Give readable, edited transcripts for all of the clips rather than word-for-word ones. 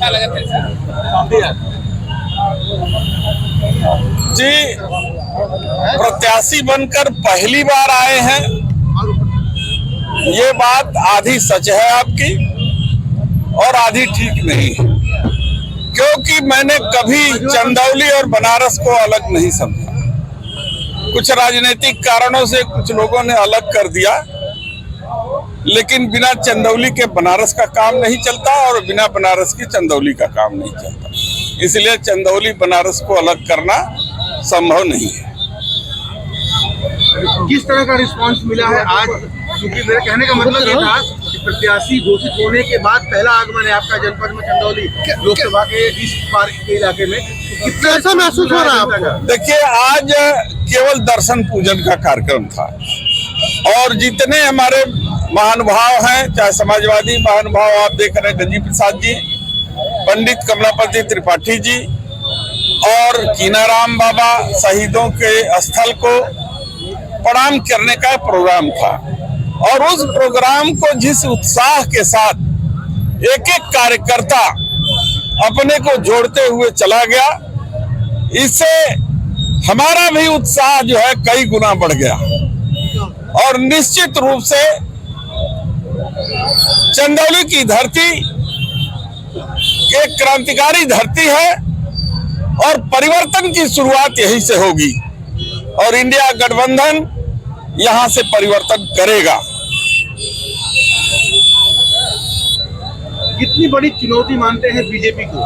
कैसा लगा जी? प्रत्याशी बनकर पहली बार आए हैं, ये बात आधी सच है आपकी और आधी ठीक नहीं है, क्योंकि मैंने कभी चंदौली और बनारस को अलग नहीं समझा। कुछ राजनीतिक कारणों से कुछ लोगों ने अलग कर दिया, लेकिन बिना चंदौली के बनारस का काम नहीं चलता और बिना बनारस के चंदौली का काम नहीं चलता। इसलिए चंदौली बनारस को अलग करना संभव नहीं है। किस तरह का रिस्पांस मिला है आज? क्योंकि मेरे कहने का मतलब ये था कि प्रत्याशी घोषित होने के बाद पहला आगमन है आपका जनपद में चंदौली लोकसभा के इस बार के इलाके में, कैसा महसूस हो रहा है आपको? देखिए, आज केवल दर्शन पूजन का कार्यक्रम था और जितने हमारे महानुभाव हैं, चाहे समाजवादी महानुभाव आप देख रहे हैं, गंजी प्रसाद जी, पंडित कमलापति त्रिपाठी जी और कीनाराम बाबा, शहीदों के स्थल को प्रणाम करने का प्रोग्राम था। और उस प्रोग्राम को जिस उत्साह के साथ एक एक कार्यकर्ता अपने को जोड़ते हुए चला गया, इससे हमारा भी उत्साह जो है कई गुना बढ़ गया। और निश्चित रूप से चंदौली की धरती एक क्रांतिकारी धरती है और परिवर्तन की शुरुआत यहीं से होगी और इंडिया गठबंधन यहां से परिवर्तन करेगा। कितनी बड़ी चुनौती मानते हैं बीजेपी को?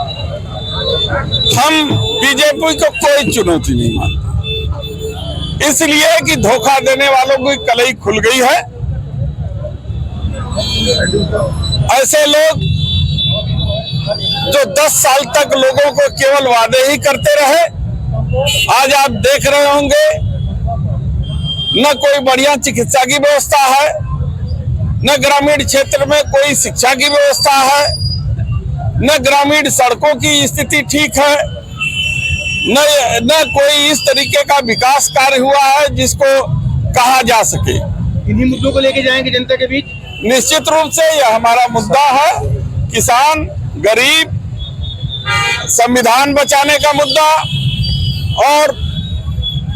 हम बीजेपी को कोई चुनौती नहीं मानते, इसलिए कि धोखा देने वालों की कलई खुल गई है। ऐसे लोग जो 10 साल तक लोगों को केवल वादे ही करते रहे, आज आप देख रहे होंगे न कोई बढ़िया चिकित्सा की व्यवस्था है, न ग्रामीण क्षेत्र में कोई शिक्षा की व्यवस्था है, न ग्रामीण सड़कों की स्थिति ठीक है, न कोई इस तरीके का विकास कार्य हुआ है जिसको कहा जा सके। इन्हीं मुद्दों को लेके जाएंगे जनता के बीच? निश्चित रूप से यह हमारा मुद्दा है, किसान, गरीब, संविधान बचाने का मुद्दा और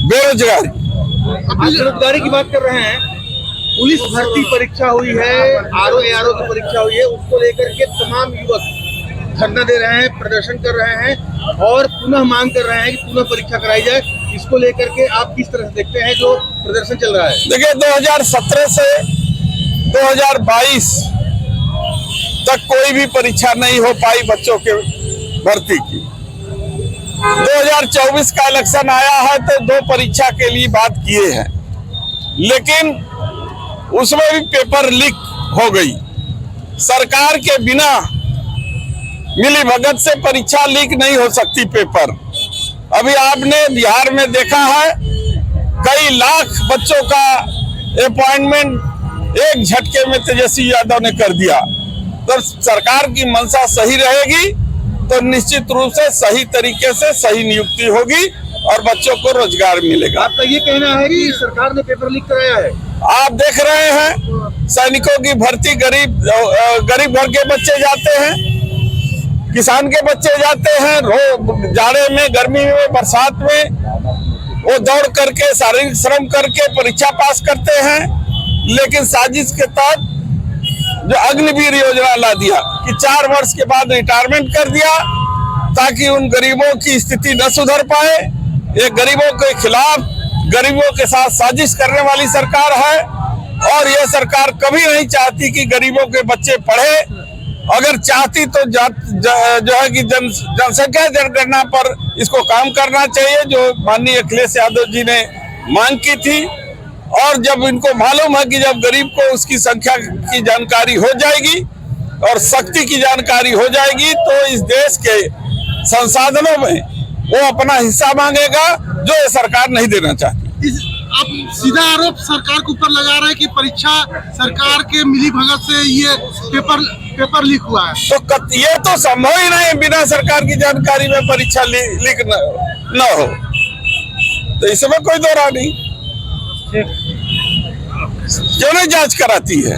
बेरोजगारी। अब बेरोजगारी की बात कर रहे हैं, पुलिस भर्ती परीक्षा हुई है, आरओ की परीक्षा हुई है, उसको लेकर के तमाम युवक धरना दे रहे हैं, प्रदर्शन कर रहे हैं और पुनः मांग कर रहे हैं कि पुनः परीक्षा कराई जाए। इसको लेकर के आप किस तरह से देखते हैं जो प्रदर्शन चल रहा है? देखिए, 2017 से 2022 तक कोई भी परीक्षा नहीं हो पाई बच्चों के भर्ती की। 2024 का इलेक्शन आया है तो 2 परीक्षा के लिए बात किए हैं, लेकिन उसमें भी पेपर लीक हो गई। सरकार के बिना मिली भगत से परीक्षा लीक नहीं हो सकती पेपर। अभी आपने बिहार में देखा है, कई लाख बच्चों का अपॉइंटमेंट एक झटके में तेजस्वी यादव ने कर दिया। तो सरकार की मंशा सही रहेगी तो निश्चित रूप से सही तरीके से सही नियुक्ति होगी और बच्चों को रोजगार मिलेगा। आपका ये कहना है कि सरकार ने पेपर लीक कराया है? आप देख रहे हैं, सैनिकों की भर्ती गरीब घर के बच्चे जाते हैं, किसान के बच्चे जाते हैं, जाड़े में, गर्मी में, बरसात में वो दौड़ करके शारीरिक श्रम करके परीक्षा पास करते हैं। लेकिन साजिश के तहत जो अग्निवीर योजना ला दिया कि 4 वर्ष के बाद रिटायरमेंट कर दिया ताकि उन गरीबों की स्थिति न सुधर पाए। ये गरीबों के खिलाफ, गरीबों के साथ साजिश करने वाली सरकार है और यह सरकार कभी नहीं चाहती कि गरीबों के बच्चे पढ़े। अगर चाहती तो जो है कि जनसंख्या जनगणना पर इसको काम करना चाहिए, जो माननीय अखिलेश यादव जी ने मांग की थी। और जब इनको मालूम है कि जब गरीब को उसकी संख्या की जानकारी हो जाएगी और शक्ति की जानकारी हो जाएगी तो इस देश के संसाधनों में वो अपना हिस्सा मांगेगा, जो ये सरकार नहीं देना चाहती। आप सीधा आरोप सरकार के ऊपर लगा रहे हैं कि परीक्षा सरकार के मिली भगत से ये पेपर लीक हुआ है। तो ये तो संभव ही नहीं, बिना सरकार की जानकारी में परीक्षा लीक न हो, तो इसमें कोई दो राय नहीं। क्यों नहीं जांच कराती है?